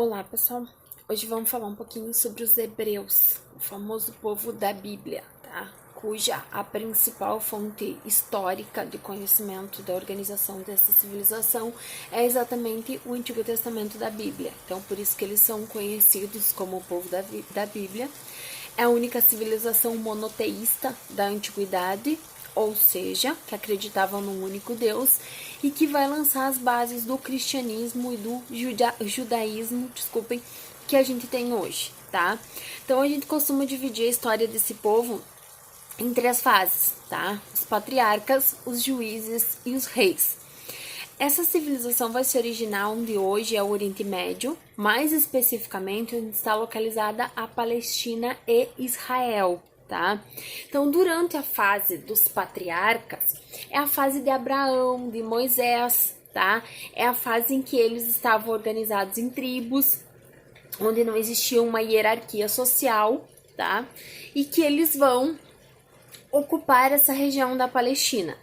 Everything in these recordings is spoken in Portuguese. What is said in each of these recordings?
Olá, pessoal. Hoje vamos falar um pouquinho sobre os hebreus, o famoso povo da Bíblia, tá? Cuja a principal fonte histórica de conhecimento da organização dessa civilização é exatamente o Antigo Testamento da Bíblia. Então, por isso que eles são conhecidos como o povo da Bíblia. É a única civilização monoteísta da antiguidade, ou seja, que acreditavam num único Deus e que vai lançar as bases do cristianismo e do judaísmo, que a gente tem hoje, tá? Então a gente costuma dividir a história desse povo em três fases, tá? Os patriarcas, os juízes e os reis. Essa civilização vai se originar onde hoje é o Oriente Médio, mais especificamente onde está localizada a Palestina e Israel, tá? Então, durante a fase dos patriarcas, é a fase de Abraão, de Moisés, tá? É a fase em que eles estavam organizados em tribos, onde não existia uma hierarquia social, tá? E que eles vão ocupar essa região da Palestina.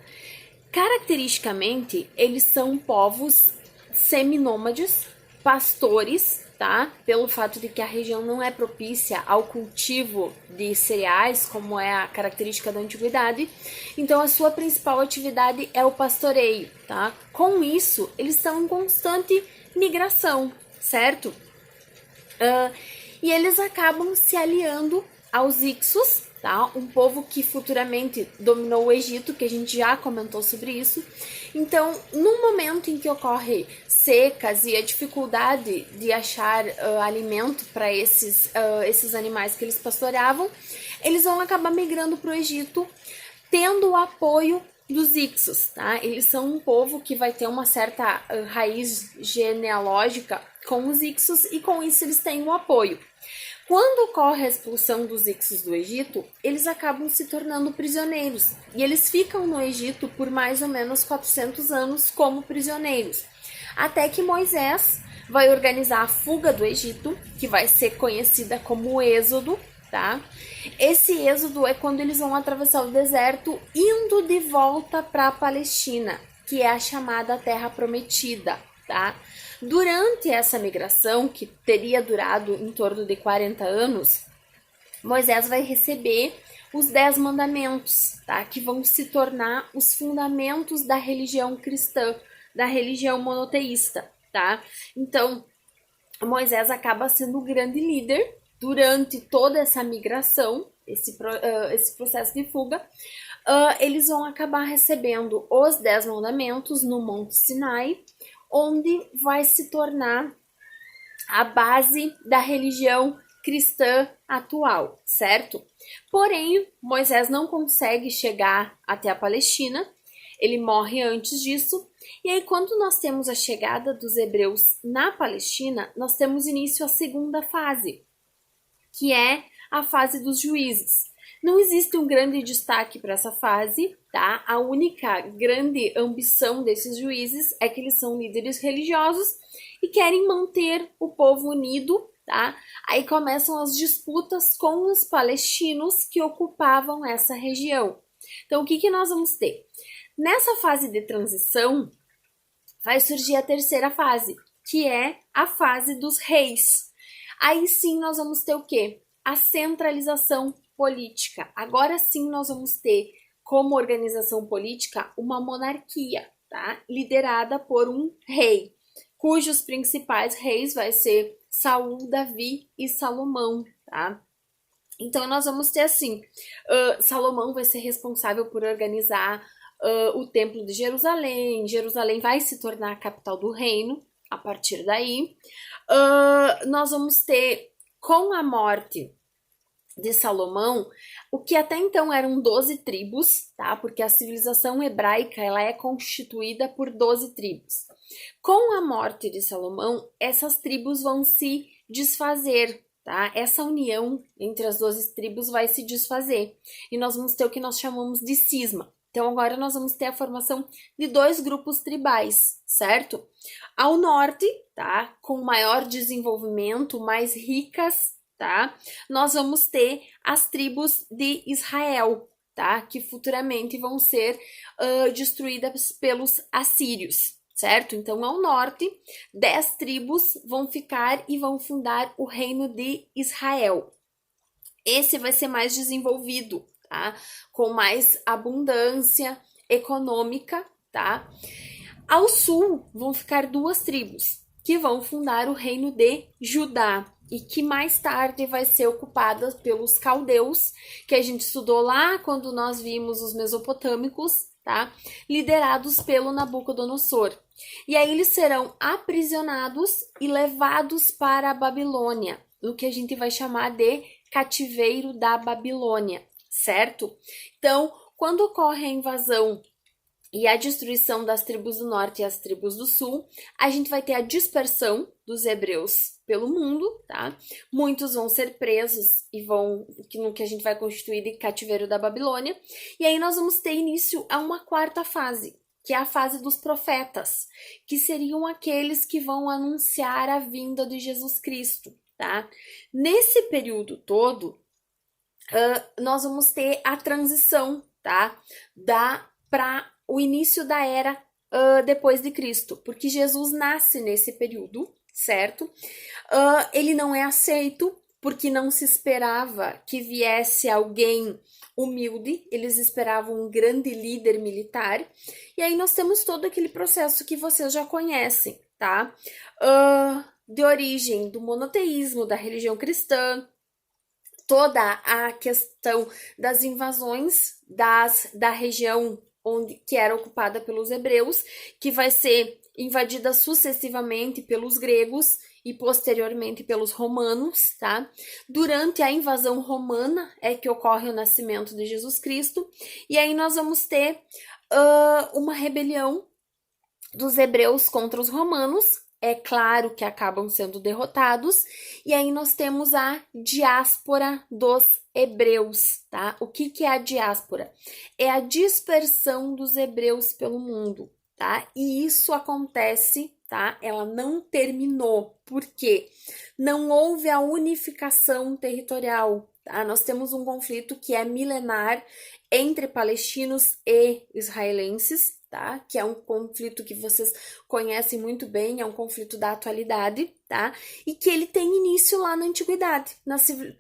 Caracteristicamente, eles são povos seminômades, pastores, tá? Pelo fato de que a região não é propícia ao cultivo de cereais, como é a característica da antiguidade. Então, a sua principal atividade é o pastoreio, tá? Com isso, eles estão em constante migração, certo? E eles acabam se aliando aos Ixos, tá? Um povo que futuramente dominou o Egito, que a gente já comentou sobre isso. Então, no momento em que ocorre secas e a dificuldade de achar alimento para esses animais que eles pastoreavam, eles vão acabar migrando para o Egito, tendo o apoio dos Ixos, tá? Eles são um povo que vai ter uma certa raiz genealógica com os Ixos e com isso eles têm um apoio. Quando ocorre a expulsão dos Ixos do Egito, eles acabam se tornando prisioneiros e eles ficam no Egito por mais ou menos 400 anos como prisioneiros, até que Moisés vai organizar a fuga do Egito, que vai ser conhecida como o Êxodo, tá? Esse êxodo é quando eles vão atravessar o deserto indo de volta para a Palestina, que é a chamada Terra Prometida, tá? Durante essa migração, que teria durado em torno de 40 anos, Moisés vai receber os 10 mandamentos, tá? Que vão se tornar os fundamentos da religião cristã, da religião monoteísta, tá? Então, Moisés acaba sendo o grande líder durante toda essa migração, esse processo de fuga. Eles vão acabar recebendo os 10 mandamentos no Monte Sinai, onde vai se tornar a base da religião cristã atual, certo? Porém, Moisés não consegue chegar até a Palestina, ele morre antes disso, e aí quando nós temos a chegada dos hebreus na Palestina, nós temos início a segunda fase, que é a fase dos juízes. Não existe um grande destaque para essa fase, tá? A única grande ambição desses juízes é que eles são líderes religiosos e querem manter o povo unido, tá? Aí começam as disputas com os palestinos que ocupavam essa região. Então, o que nós vamos ter? Nessa fase de transição, vai surgir a terceira fase, que é a fase dos reis. Aí sim nós vamos ter o quê? A centralização política. Agora sim nós vamos ter como organização política uma monarquia, tá? Liderada por um rei, cujos principais reis vai ser Saul, Davi e Salomão, tá? Então nós vamos ter assim, Salomão vai ser responsável por organizar o Templo de Jerusalém. Jerusalém vai se tornar a capital do reino a partir daí. Nós vamos ter, com a morte de Salomão, o que até então eram 12 tribos, tá? Porque a civilização hebraica ela é constituída por 12 tribos. Com a morte de Salomão, essas tribos vão se desfazer, tá? Essa união entre as 12 tribos vai se desfazer e nós vamos ter o que nós chamamos de cisma. Então agora nós vamos ter a formação de dois grupos tribais, certo? Ao norte, tá? Com maior desenvolvimento, mais ricas, tá? Nós vamos ter as tribos de Israel, tá? Que futuramente vão ser destruídas pelos assírios. certo? Então, ao norte, 10 tribos vão ficar e vão fundar o reino de Israel. Esse vai ser mais desenvolvido, tá? Com mais abundância econômica, tá? Ao sul vão ficar 2 tribos que vão fundar o reino de Judá e que mais tarde vai ser ocupada pelos caldeus, que a gente estudou lá quando nós vimos os mesopotâmicos, tá? Liderados pelo Nabucodonosor. E aí eles serão aprisionados e levados para a Babilônia, o que a gente vai chamar de cativeiro da Babilônia, certo? Então, quando ocorre a invasão e a destruição das tribos do norte e as tribos do sul, a gente vai ter a dispersão dos hebreus pelo mundo, tá? Muitos vão ser presos e vão no que a gente vai constituir de cativeiro da Babilônia. E aí nós vamos ter início a uma quarta fase, que é a fase dos profetas, que seriam aqueles que vão anunciar a vinda de Jesus Cristo, tá? Nesse período todo, nós vamos ter a transição, tá? Para o início da era depois de Cristo, porque Jesus nasce nesse período, certo? Ele não é aceito porque não se esperava que viesse alguém humilde, eles esperavam um grande líder militar, e aí nós temos todo aquele processo que vocês já conhecem, tá? De origem do monoteísmo, da religião cristã, toda a questão das invasões da região que era ocupada pelos hebreus, que vai ser invadida sucessivamente pelos gregos e posteriormente pelos romanos, tá? Durante a invasão romana é que ocorre o nascimento de Jesus Cristo, e aí nós vamos ter uma rebelião dos hebreus contra os romanos, é claro que acabam sendo derrotados, e aí nós temos a diáspora dos hebreus, tá? O que é a diáspora? É a dispersão dos hebreus pelo mundo, tá? E isso acontece, tá? Ela não terminou, porque não houve a unificação territorial, tá? Nós temos um conflito que é milenar entre palestinos e israelenses, tá? Que é um conflito que vocês conhecem muito bem, é um conflito da atualidade, tá? E que ele tem início lá na antiguidade,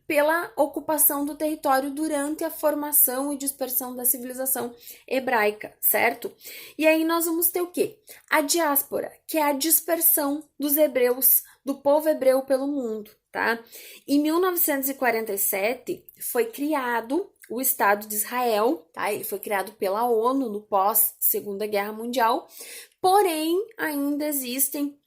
pela ocupação do território durante a formação e dispersão da civilização hebraica, certo? E aí nós vamos ter o quê? A diáspora, que é a dispersão dos hebreus, do povo hebreu pelo mundo, tá? Em 1947 foi criado o Estado de Israel, tá? Ele foi criado pela ONU no pós-Segunda Guerra Mundial, porém ainda existem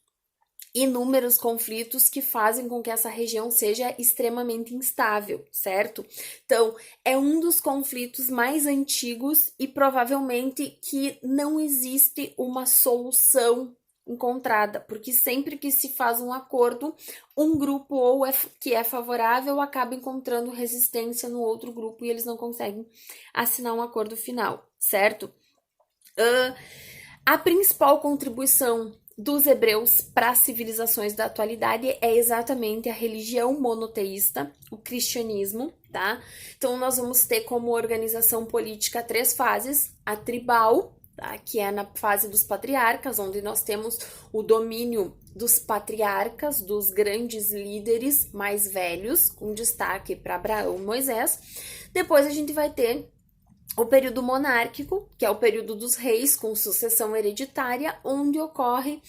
inúmeros conflitos que fazem com que essa região seja extremamente instável, certo? Então, é um dos conflitos mais antigos e provavelmente que não existe uma solução encontrada, porque sempre que se faz um acordo, um grupo que é favorável acaba encontrando resistência no outro grupo e eles não conseguem assinar um acordo final, certo? A principal contribuição dos hebreus para as civilizações da atualidade é exatamente a religião monoteísta, o cristianismo, tá? Então nós vamos ter como organização política 3 fases: a tribal, tá? Que é na fase dos patriarcas, onde nós temos o domínio dos patriarcas, dos grandes líderes mais velhos, com destaque para Abraão e Moisés. Depois a gente vai ter o período monárquico, que é o período dos reis com sucessão hereditária, onde ocorre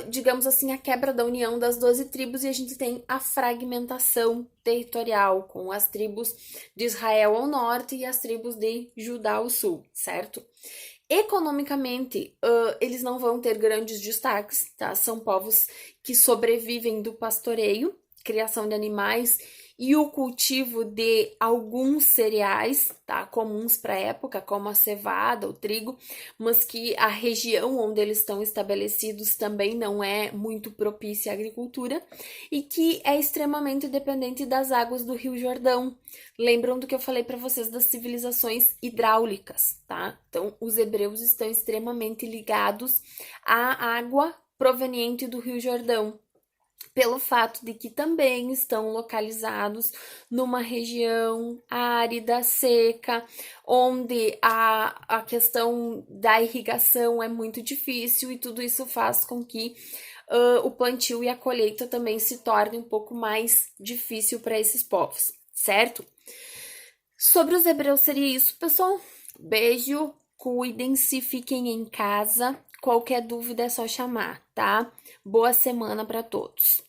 digamos assim, a quebra da união das 12 tribos e a gente tem a fragmentação territorial, com as tribos de Israel ao norte e as tribos de Judá ao sul, certo? Economicamente, eles não vão ter grandes destaques, tá? São povos que sobrevivem do pastoreio, criação de animais e o cultivo de alguns cereais, tá, comuns para a época, como a cevada, o trigo, mas que a região onde eles estão estabelecidos também não é muito propícia à agricultura e que é extremamente dependente das águas do Rio Jordão. Lembram do que eu falei para vocês das civilizações hidráulicas, tá? Então, os hebreus estão extremamente ligados à água proveniente do Rio Jordão. pelo fato de que também estão localizados numa região árida, seca, onde a questão da irrigação é muito difícil e tudo isso faz com que o plantio e a colheita também se torne um pouco mais difícil para esses povos, certo? Sobre os hebreus seria isso, pessoal. Beijo, cuidem-se, fiquem em casa. Qualquer dúvida é só chamar, tá? Boa semana para todos.